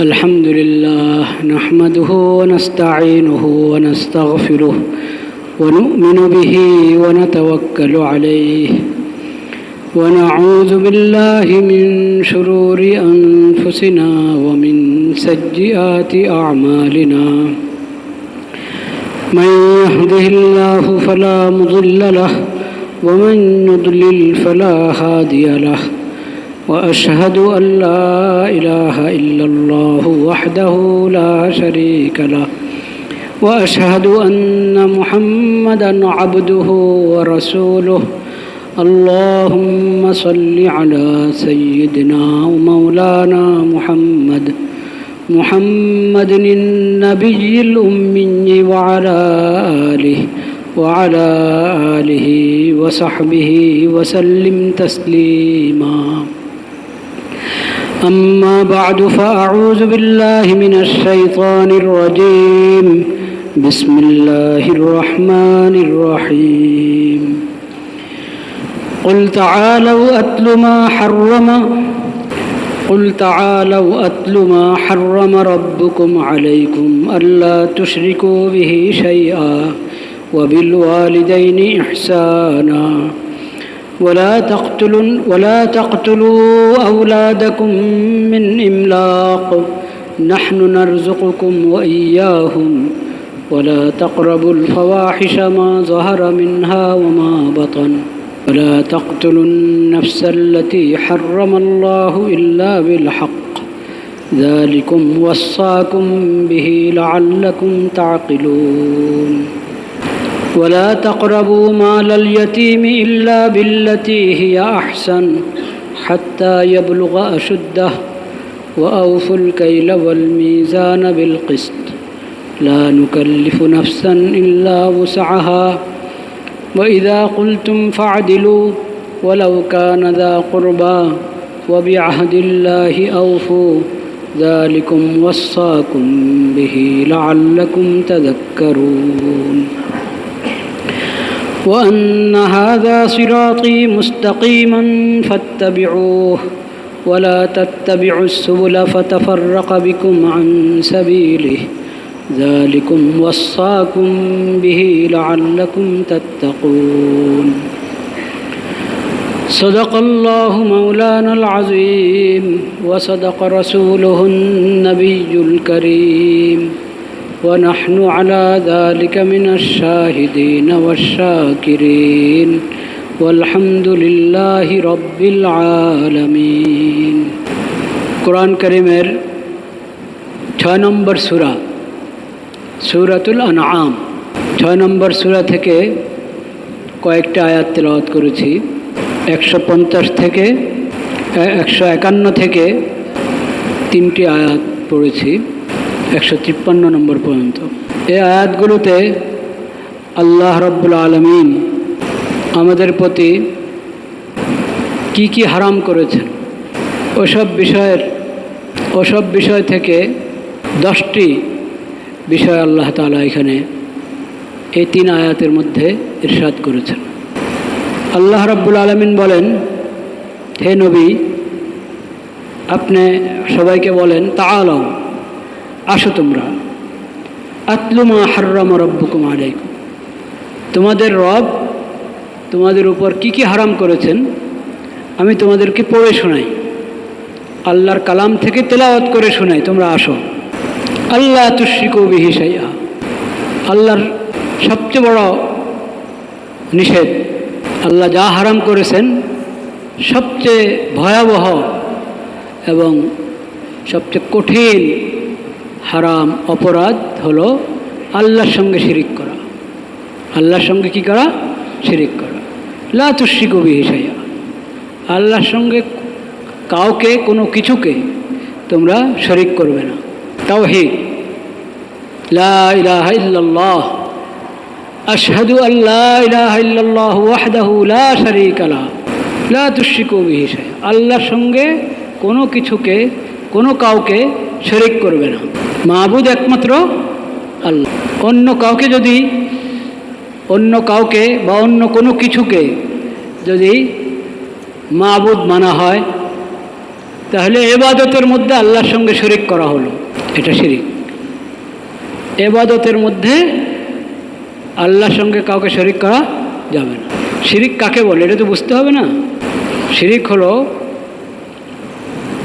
الحمد لله نحمده ونستعينه ونستغفره ونؤمن به ونتوكل عليه ونعوذ بالله من شرور أنفسنا ومن سيئات أعمالنا من يهده الله فلا مضل له ومن يضلل فلا هادي له وأشهد أن لا إله إلا الله وحده لا شريك له وأشهد أن محمدًا عبده ورسوله اللهم صل على سيدنا ومولانا محمد النبي الأمي وعلى آله وصحبه وسلم تسليما أما بعد فأعوذ بالله من الشيطان الرجيم بسم الله الرحمن الرحيم قل تعالوا أتل ما حرم ربكم عليكم ألا تشركوا به شيئا وبالوالدين إحسانا ولا تقتلوا أولادكم من إملاق نحن نرزقكم وإياهم ولا تقربوا الفواحش ما ظهر منها وما بطن ولا تقتلوا النفس التي حرم الله إلا بالحق ذلكم وصاكم به لعلكم تعقلون ولا تقربوا مال اليتيم إلا بالتي هي أحسن حتى يبلغ أشده وأوفوا الكيل والميزان بالقسط لا نكلف نفسا إلا وسعها وإذا قلتم فاعدلوا ولو كان ذا قربى وبعهد الله أوفوا ذلكم وصاكم به لعلكم تذكرون وأن هذا صراطي مستقيما فاتبعوه ولا تتبعوا السبل فتفرق بكم عن سبيله ذلكم وصاكم به لعلكم تتقون صدق الله مولانا العظيم وصدق رسوله النبي الكريم ونحن على ذلك من الشاهدين والشاكرين والحمد لله رب العالمين কুরআন কারীমের 6 নম্বর সূরা সূরাতুল আনআম 6 নম্বর সূরা থেকে কয়েকটা আয়াত তেলাওয়াত করেছি 150 থেকে 151 থেকে 3টি আয়াত পড়েছি 153 নম্বর পর্যন্ত। এই আয়াতগুলোতে আল্লাহ রাব্বুল আলামিন আমাদের প্রতি কি হারাম করেছেন ওসব বিষয় থেকে 10টি বিষয় আল্লাহ তাআলা এখানে এই 3 আয়াতের মধ্যে ইরশাদ করেছেন। আল্লাহ রাব্বুল আলামিন বলেন, হে নবী, আপনি সবাইকে বলেন, তাআলাও, আসো তোমরা, আতলু মা হাররামা রাব্বুকুম আলাইকুম, তোমাদের রব তোমাদের উপর কি হারাম করেছেন আমি তোমাদেরকে পড়ে শোনাই, আল্লাহর কালাম থেকে তেলাওয়াত করে শোনাই, তোমরা আসো। আল্লাহ তুশরিকু বিহি শাইআ, আল্লাহর সবচেয়ে বড় নিষেধ, আল্লাহ যা হারাম করেছেন সবচেয়ে ভয়াবহ এবং সবচেয়ে কঠিন হারাম অপরাধ হলো আল্লাহর সঙ্গে শিরিক করা। আল্লাহর সঙ্গে কি করা? শিরিক করা। লা তুশরিকু বিহি শাইআ, আল্লাহর সঙ্গে কাউকে কোনো কিছুকে তোমরা শরিক করবে না। তাওহীদ, লা ইলাহা ইল্লাল্লাহ, আশহাদু আল লা ইলাহা ইল্লাল্লাহু ওয়াহদাহু লা শারীকা লাহু লা তুশরিকু বিহি শাইআ, আল্লাহর সঙ্গে কোনো কিছুকে কোনো কাউকে শরিক করবে না। মাবুদ একমাত্র আল্লাহ। অন্য কাউকে বা অন্য কোনো কিছুকে যদি মাবুদ মানা হয় তাহলে ইবাদতের মধ্যে আল্লাহর সঙ্গে শরিক করা হলো, এটা শিরিক। ইবাদতের মধ্যে আল্লাহর সঙ্গে কাউকে শরিক করা যাবে না। শিরিক কাকে বলে এটা তো বুঝতে হবে না। শিরিক হলো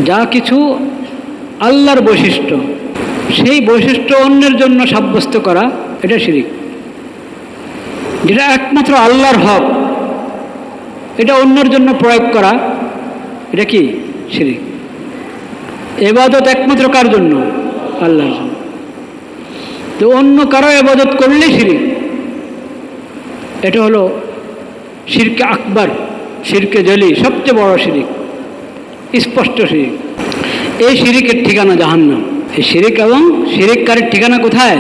যা কিছু আল্লাহর বৈশিষ্ট্য, সেই বৈশিষ্ট্য অন্যের জন্য সাব্যস্ত করা, এটা শিরিক। যেটা একমাত্র আল্লাহর হক, এটা অন্যের জন্য প্রয়োগ করা, এটা কি শিরিক। ইবাদত একমাত্র কার জন্য? আল্লাহর জন্য। তো অন্য কারো ইবাদত করলেই শিরিক। এটা হলো শিরকে আকবার, শিরকে জলি, সবচেয়ে বড় শিরিক, স্পষ্ট শিরিক। এই শিরিকের ঠিকানা জাহান্নাম। এই শিরিক এবং শিরিককারীর ঠিকানা কোথায়?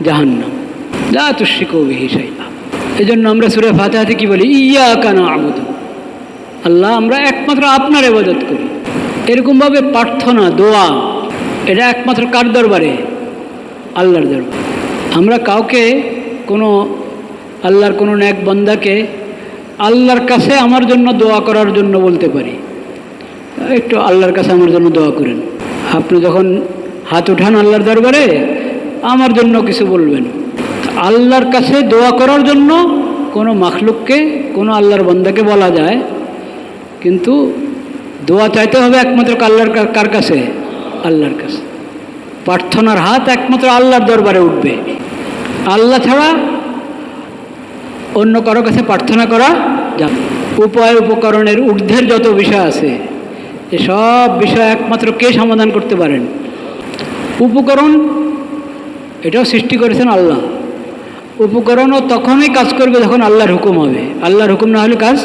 জাহান্নাম। লা তুশরিকু বিহি শাইআ। এই জন্য আমরা সূরা ফাতিহাতে কি বলি? ইয়্যাকা না'বুদু, আল্লাহ আমরা একমাত্র আপনার ইবাদত করি। এরকমভাবে প্রার্থনা, দোয়া, এটা একমাত্র কার দরবারে? আল্লাহর দরবারে। আমরা কাউকে কোনো আল্লাহর কোনো নেক বান্দাকে আল্লাহর কাছে আমার জন্য দোয়া করার জন্য বলতে পারি, একটু আল্লাহর কাছে আমার জন্য দোয়া করেন। আপনি যখন হাত উঠান আল্লাহর দরবারে, আমার জন্য কিছু বলবেন। আল্লাহর কাছে দোয়া করার জন্য কোনো মাখলুককে, কোনো আল্লাহর বান্দাকে বলা যায়, কিন্তু দোয়া চাইতে হবে একমাত্র আল্লাহর কার কাছে? আল্লাহর কাছে। প্রার্থনার হাত একমাত্র আল্লাহর দরবারে উঠবে। আল্লাহ ছাড়া অন্য কারো কাছে প্রার্থনা করা যাবে। উপায় উপকরণের ঊর্ধ্বের যত বিষয় আছে, এসব বিষয় একমাত্র কে সমাধান করতে পারেন? উপকরণ এটাও সৃষ্টি করেছেন আল্লাহ। উপকরণও তখনই কাজ করবে যখন আল্লাহর হুকুম হবে। আল্লাহর হুকুম না হলে কাজ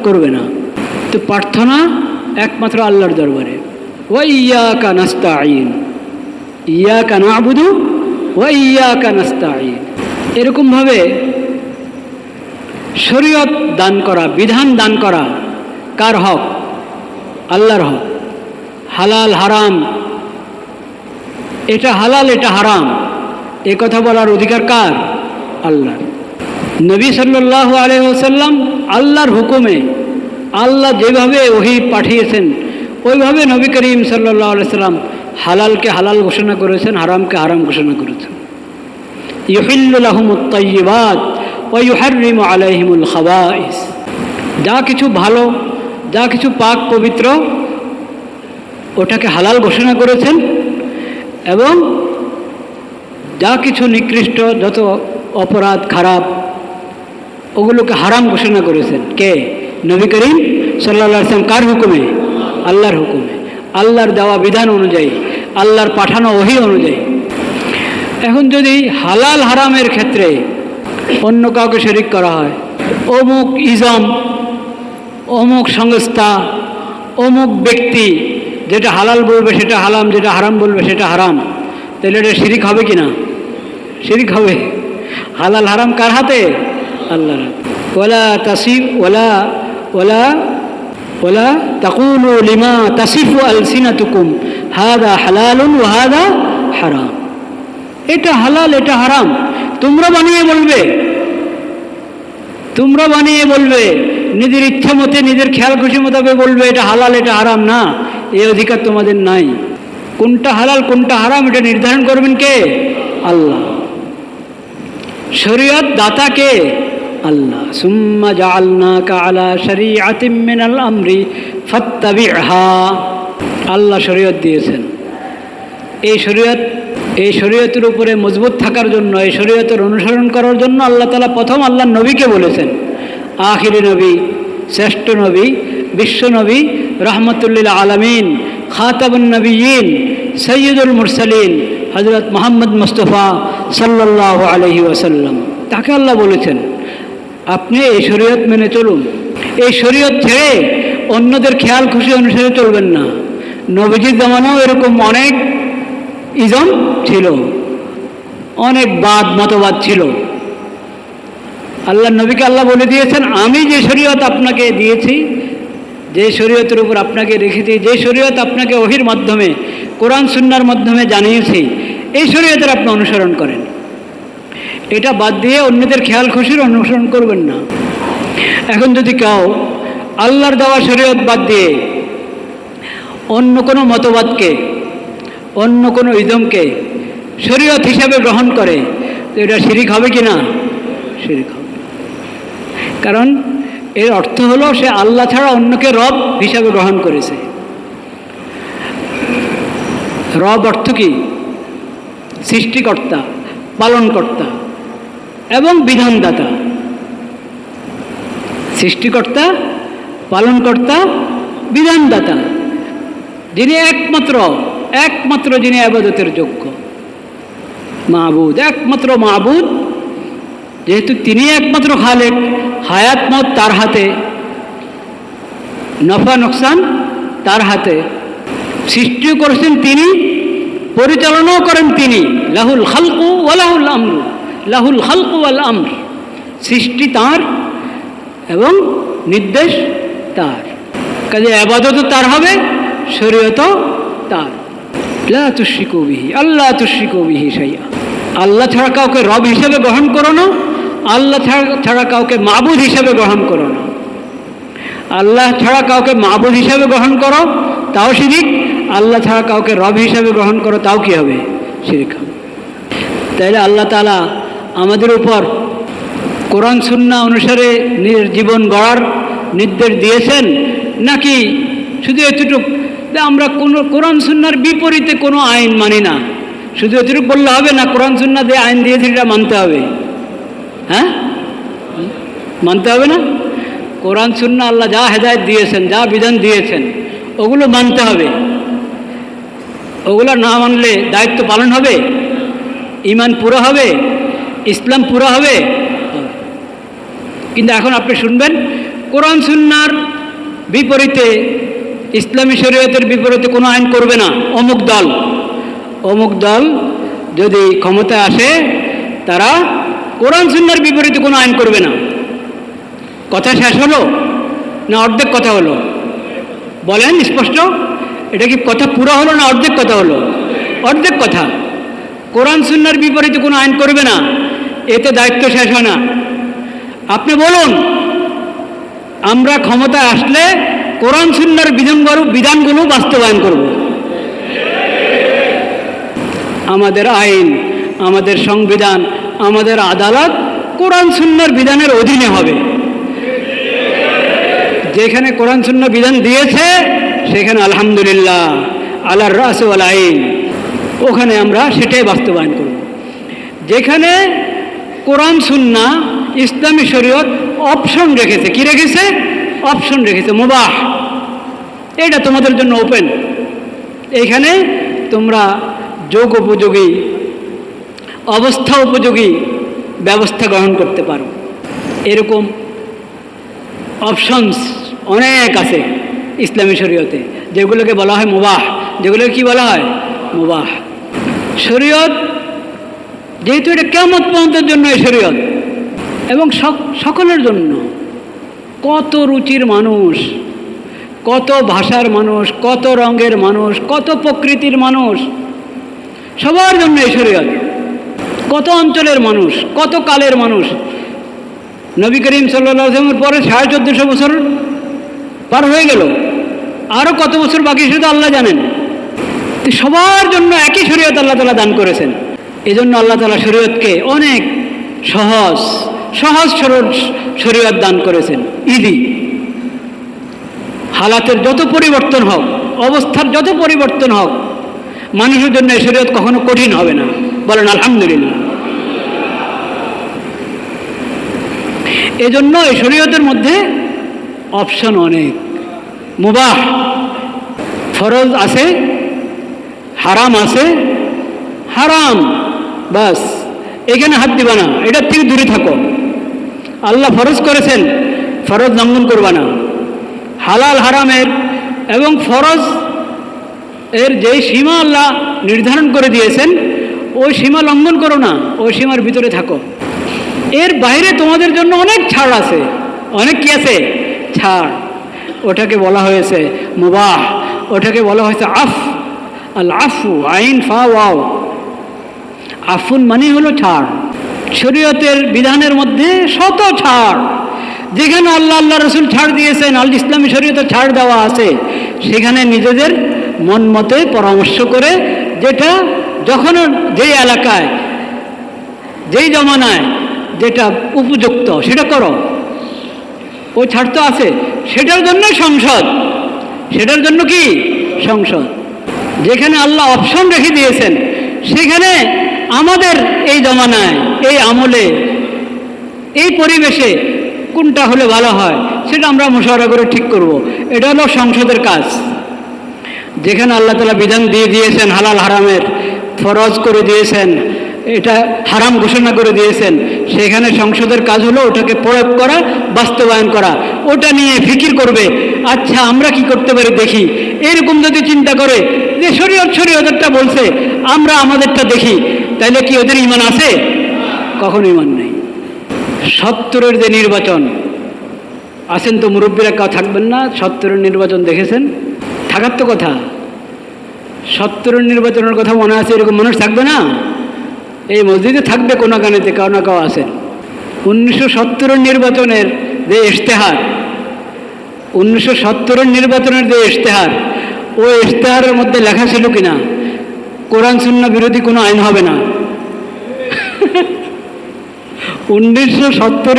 করবে না। তো প্রার্থনা একমাত্র আল্লাহর দরবারে। ওয়া ইয়্যাকা নাস্তাঈন, ইয়্যাকা না'বুদু ওয়া ইয়্যাকা নাস্তাঈন। এরকমভাবে শরীয়ত দান করা, বিধান দান করা কার হক? আল্লাহর হক। হালাল হারাম, এটা হালাল এটা হারাম, এ কথা বলার অধিকার কার? আল্লাহর। নবী সাল্লাল্লাহু আলাইহি ওয়াসাল্লাম আল্লাহর হুকুমে, আল্লাহ যেভাবে ওহী পাঠিয়েছেন ওইভাবে নবী করিম সাল্লাল্লাহু আলাইহি ওয়াসাল্লাম হালালকে হালাল ঘোষণা করেছেন, হারামকে হারাম ঘোষণা করেছেন। ইউহিল্লু লাহুমুত তাইয়্যিবাত ওয়া ইউহাররিমু আলাইহিমুল খাবাইস। যা কিছু ভালো, যা কিছু পাক পবিত্র, ওটাকে হালাল ঘোষণা করেছেন, এবং যা কিছু নিকৃষ্ট, যত অপরাধ খারাপ, ওগুলোকে হারাম ঘোষণা করেছেন। কে? নবী করিম সাল্লাল্লাহু আলাইহি ওয়াসাল্লাম। কার হুকুমে? আল্লাহর হুকুমে, আল্লাহর দেওয়া বিধান অনুযায়ী, আল্লাহর পাঠানো ওহী অনুযায়ী। এখন যদি হালাল হারামের ক্ষেত্রে অন্য কাউকে শরিক করা হয়, অমুক ইজম, অমুক সংস্থা, অমুক ব্যক্তি যেটা হালাল বলবে সেটা হালাম, যেটা হারাম বলবে সেটা হারাম, তাহলে এটা শিরিক হবে কি না? শিরিক হবে। হালাল হারাম কার হাতে? আল্লাহর হাতে। ওয়ালা তাসিফ ওয়ালা ওয়ালা ওয়ালা তাকুলু লিমা তাসিফু আলসিনাতুকুম হাদা হালালুন ওয়া হাদা হারাম। এটা হালাল এটা হারাম তোমরা বানিয়ে বলবে, তোমরা বানিয়ে বলবে, নিজের ইচ্ছা মতে, নিজের খেয়াল খুশি মোতাবেক বলবে এটা হালাল এটা হারাম। না, এই অধিকার তোমাদের নাই। কোনটা হালাল কোনটা হারাম এটা নির্ধারণ করবেন কে? আল্লাহ। শরীয়ত দাতা কে? আল্লাহ। সুম্মা জাআলনাকা আলা শরীআতিম মিনাল আমরি ফাত্তাবি'হা। আল্লাহ শরীয়ত দিয়েছেন। এই শরীয়তের উপরে মজবুত থাকার জন্য, এই শরীয়তের অনুসরণ করার জন্য আল্লাহ তাআলা প্রথম আল্লাহর নবীকে বলেছেন, আখিরি নবী, শ্রেষ্ঠ নবী, বিশ্ব নবী, রহমতুল্লিল আলামিন, খাতাবুন নবিয়্যিন, সৈয়দুল মুরসালিন, হযরত মুহাম্মদ মুস্তাফা সাল্লাল্লাহু আলাইহি ওয়াসাল্লাম। তাকে আল্লাহ বলেছেন আপনি এই শরীয়ত মেনে চলুন। এই শরীয়ত ছেড়ে অন্যদের খেয়াল খুশি অনুসারে চলবেন না। নবীজির জামানাও এরকম অনেক ইজম ছিল, অনেক মতবাদ ছিল। আল্লাহ নবীকে আল্লাহ বলে দিয়েছেন আমি যে শরীয়ত আপনাকে দিয়েছি, যে শরীয়তের উপর আপনাকে রেখেছি, যে শরীয়ত আপনাকে ওহীর মাধ্যমে, কোরআন সুন্নাহর মাধ্যমে জানিয়েছি, এই শরীয়তের আপনি অনুসরণ করেন। এটা বাদ দিয়ে অন্যদের খেয়াল খুশির অনুসরণ করবেন না। এখন যদি কেউ আল্লাহর দেওয়া শরীয়ত বাদ দিয়ে অন্য কোনো মতবাদকে, অন্য কোনো ইজমকে শরীয়ত হিসাবে গ্রহণ করে, তো এটা শিরিক হবে কি না? শিরিক হবে। কারণ এর অর্থ হলো সে আল্লাহ ছাড়া অন্যকে রব হিসাবে গ্রহণ করেছে। রব অর্থ কি? সৃষ্টিকর্তা, পালনকর্তা এবং বিধানদাতা। সৃষ্টিকর্তা, পালনকর্তা, বিধানদাতা, যিনি একমাত্র যিনি ইবাদতের যোগ্য, মাবুদ, একমাত্র মাবুদ। যেহেতু তিনি একমাত্র খালেক, হায়াত মত তার হাতে, নফা নোকসান তার হাতে, সৃষ্টিও করেছেন তিনি, পরিচালনাও করেন তিনি। লাহুল খালকু ওয়া লাহুল আমরু, লাহুল খালকু ওয়াল আমর। সৃষ্টি তাঁর এবং নির্দেশ তার, কাজে ইবাদতও তার হবে, শরীয়তও তার। লা তুশরিকু বিহি, আল্লাহ তুশরিকু বিহি শাইআ। আল্লাহ ছাড়া কাউকে রব হিসেবে গ্রহণ করো না, আল্লাহ ছাড়া কাউকে মাবুদ হিসেবে গ্রহণ করো না। আল্লাহ ছাড়া কাউকে মাবুদ হিসেবে গ্রহণ করো, তাও শিরিক। আল্লাহ ছাড়া কাউকে রব হিসেবে গ্রহণ করো, তাও কি হবে? শিরিক হবে। তাইলে আল্লাহ তাআলা আমাদের উপর কোরআন সুন্নাহ অনুসারে নিজের জীবন গড়ার নির্দেশ দিয়েছেন, নাকি শুধু এতটুকু আমরা কোনো কোরআন সুন্নাহর বিপরীতে কোনো আইন মানি না, শুধু এতটুকু বললে হবে না? কোরআন সুন্নাহ দিয়ে আইন দিয়েছে, এটা মানতে হবে। হ্যাঁ, মানতে হবে না? কোরআন সুন্নাহ আল্লাহ যা হেদায়েত দিয়েছেন, যা বিধান দিয়েছেন, ওগুলো মানতে হবে। ওগুলো না মানলে দায়িত্ব পালন হবে? ঈমান পুরো হবে? ইসলাম পুরো হবে? কিন্তু এখন আপনি শুনবেন কোরআন সুন্নাহর বিপরীতে, ইসলামী শরীয়তের বিপরীতে কোনো আইন করবে না অমুক দল যদি ক্ষমতায় আসে, তারা কোরআন সুন্নাহর বিপরীতে কোনো আইন করবে না। কথা শেষ হলো না অর্ধেক কথা হলো? বলেন স্পষ্ট, এটা কি কথা পুরো হলো না অর্ধেক কথা হলো? অর্ধেক কথা। কোরআন সুন্নাহর বিপরীতে কোনো আইন করবে না, এতে দায়িত্ব শেষ হয় না। আপনি বলুন, আমরা ক্ষমতায় আসলে কোরআন সুন্নাহর বিধানগুলো বাস্তবায়ন করব। আমাদের আইন, আমাদের সংবিধান, আমাদের আদালত কোরআন সুন্নাহর বিধানের অধীনে হবে। যেখানে কোরআন সুন্নাহ বিধান দিয়েছে সেখানে আলহামদুলিল্লাহ আলার রাস ওয়াল আইন, ওখানে আমরা সেটাই বাস্তবায়ন করব। যেখানে কোরআন সুন্নাহ ইসলামী শরীয়ত অপশন রেখেছে, কি রেখেছে? অপশন রেখেছে, মুবাহ, এটা তোমাদের জন্য ওপেন। এইখানে তোমরা যোগ উপযোগী, অবস্থা উপযোগী ব্যবস্থা গ্রহণ করতে পারো। এরকম অপশনস অনেক আছে ইসলামী শরীয়তে, যেগুলোকে বলা হয় মুবাহ। যেগুলোকে কি বলা হয়? মুবাহ। শরীয়ত যেহেতু এটা কিয়ামত পর্যন্তের জন্য এই শরীয়ত, এবং সকলের জন্য, কত রুচির মানুষ, কত ভাষার মানুষ, কত রঙের মানুষ, কত প্রকৃতির মানুষ, সবার জন্য এই শরীয়ত। কত অঞ্চলের মানুষ, কত কালের মানুষ। নবী করিম সাল্লাল্লাহু আলাইহি ওয়াসাল্লামের পরে 1450 বছর পার হয়ে গেল, আরও কত বছর বাকি সেটা আল্লাহ জানেন। তো সবার জন্য একই শরীয়ত আল্লাহ তাআলা দান করেছেন। এই জন্য আল্লাহ তাআলা শরীয়তকে অনেক সহজ সরল শরীয়ত দান করেছেন। ইজি, হালাতের যত পরিবর্তন হোক, অবস্থার যত পরিবর্তন হোক, মানুষের জন্য এই শরীয়ত কখনো কঠিন হবে না। বলেন আলহামদুলিল্লাহ। এজন্য এই শরীয়তের মধ্যে অপশন অনেক। মুবাহ, ফরজ আছে, হারাম আছে। হারাম বাস, এখানে হাত দিবা না, এটার থেকে দূরে থাকো। আল্লাহ ফরজ করেছেন, ফরজ লঙ্ঘন করবা না। হালাল হারামের এবং ফরজ এর যেই সীমা আল্লাহ নির্ধারণ করে দিয়েছেন, ওই সীমা লঙ্ঘন করো না, ওই সীমার ভিতরে থাকো। এর বাইরে তোমাদের জন্য অনেক ছাড় আছে। অনেক কি আছে? ছাড়। ওটাকে বলা হয়েছে মুবাহ, ওটাকে বলা হয়েছে আল আফু, আইন ফা ওয়াও। আফুন মানে হলো ছাড়। শরীয়তের বিধানের মধ্যে শত ছাড়। যেখানে আল্লাহ রসুল ছাড় দিয়েছেন, আল ইসলামী শরীয়তে ছাড় দেওয়া আছে, সেখানে নিজেদের মন মতে পরামর্শ করে যেটা যখন যেই এলাকায় যেই জমানায় যেটা উপযুক্ত সেটা করো। ওই ছাড় তো আছে, সেটার জন্য সংসদ, সেটার জন্য কি সংসদ। যেখানে আল্লাহ অপশন রেখে দিয়েছেন সেখানে আমাদের এই জমানায়, এই আমলে, এই পরিবেশে কোনটা হলে ভালো হয় সেটা আমরা মুশাওয়ারা করে ঠিক করব। এটা হলো সংসদের কাজ। যেখানে আল্লাহ তাআলা বিধান দিয়ে দিয়েছেন, হালাল হারামের ফরজ করে দিয়েছেন, এটা হারাম ঘোষণা করে দিয়েছেন, সেখানে সংসদের কাজ হলো ওটাকে প্রয়োগ করা, বাস্তবায়ন করা। ওটা নিয়ে ফিকির করবে, আচ্ছা আমরা কি করতে পারি দেখি। এরকম যদি চিন্তা করে যে শরীয়তটা বলছে, আমরা আমাদেরটা দেখি, তাহলে কি ওদের ঈমান আছে? কখনো ঈমান নেই। ৭০-এর যে নির্বাচন, আছেন তো মুরব্বীরা, কেউ থাকবেন না? ৭০-এর নির্বাচন দেখেছেন? থাকার তো কথা। ৭০-এর নির্বাচনের কথা মনে আছে? এরকম মানুষ থাকবে না? এই মসজিদে থাকবে কোনাকানিতে কাউ না কাউ আছেন। 1970-এর নির্বাচনের যে ইশতেহার, 1970-এর নির্বাচনের যে ইশতেহার, ওই ইশতেহারের মধ্যে লেখা ছিল কিনা কোরআন সুন্নাহ বিরোধী কোনো আইন হবে না? 1970-এর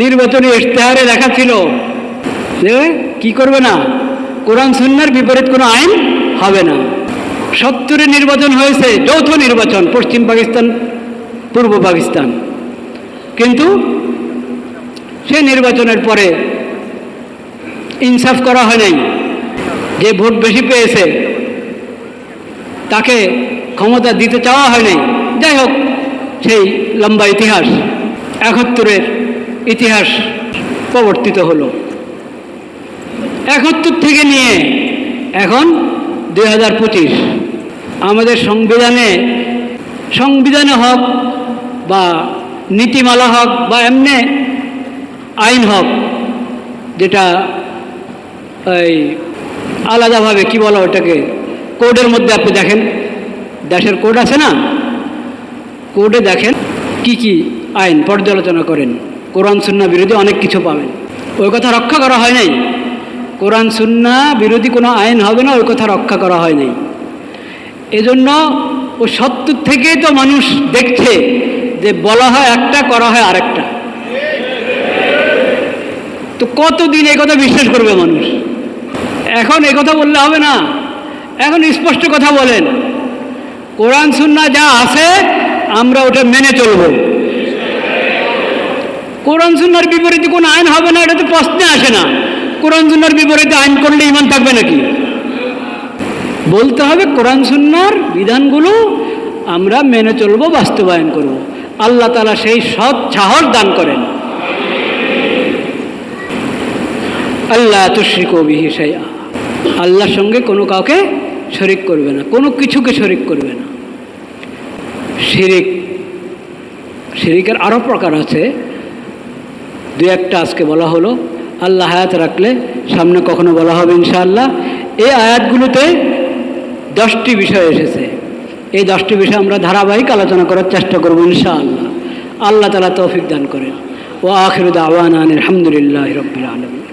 নির্বাচনী ইশতেহারে লেখা ছিল যে কি করবে না, কোরআন সুন্নাহর বিপরীত কোনো আইন হবে না। 70-এর নির্বাচন হয়েছে, যৌথ নির্বাচন, পশ্চিম পাকিস্তান পূর্ব পাকিস্তান, কিন্তু সেই নির্বাচনের পরে ইনসাফ করা হয় নাই। যে ভোট বেশি পেয়েছে তাকে ক্ষমতা দিতে চাওয়া হয় নাই। যাই হোক, সেই লম্বা ইতিহাস, 71-এর ইতিহাস প্রবর্তিত হলো। 71 থেকে নিয়ে এখন 2025, আমাদের সংবিধানে হোক বা নীতিমালা হোক বা এমনি আইন হোক, যেটা এই আলাদাভাবে কি বলা ওটাকে, কোডের মধ্যে আপনি দেখেন, দেশের কোড আছে না, কোডে দেখেন কি কি আইন পর্যালোচনা করেন, কোরআন সুন্নাহ বিরোধী অনেক কিছু পাবেন। ওই কথা রক্ষা করা হয় নাই। কোরআন সুন্নাহ বিরোধী কোনো আইন হবে না, ওই কথা রক্ষা করা হয় নাই। এজন্য ও 70 থেকেই তো মানুষ দেখছে যে বলা হয় একটা, করা হয় আরেকটা। তো কতদিন এই কথা বিশ্বাস করবে মানুষ? এখন এই কথা বললে হবে না, এখন স্পষ্ট কথা বলেন, কোরআন সুন্নাহ যা আছে আমরা ওটা মেনে চলব। কোরআন সুন্নাহর বিপরীতে কোনো আইন হবে না, এটা তো প্রশ্নে আসে না। কোরআন সুন্নাহর বিপরীতে আইন করলে ঈমান থাকবে নাকি? বলতে হবে কোরআন সুন্নাহর বিধানগুলো আমরা মেনে চলব, বাস্তবায়ন করব। আল্লাহ তাআলা সেই সৎ সাহস দান করেন। আল্লাহ তুশরিকু বিহি শাইআ, আল্লাহর সঙ্গে কোনো কাউকে শরিক করবে না, কোনো কিছুকে শরিক করবে না। শিরিকের আরও প্রকার আছে, দু একটা আজকে বলা হলো। আল্লাহ হায়াত রাখলে সামনে কখনো বলা হবে ইনশাআল্লাহ। এই আয়াতগুলোতে 10টি বিষয় এসেছে। এই 10টি বিষয় আমরা ধারাবাহিক আলোচনা করার চেষ্টা করব ইনশাআল্লাহ। আল্লাহ তাআলা তৌফিক দান করেন। ওয়া আখিরু দাওয়ানা আলহামদুলিল্লাহি রাব্বিল আলামিন।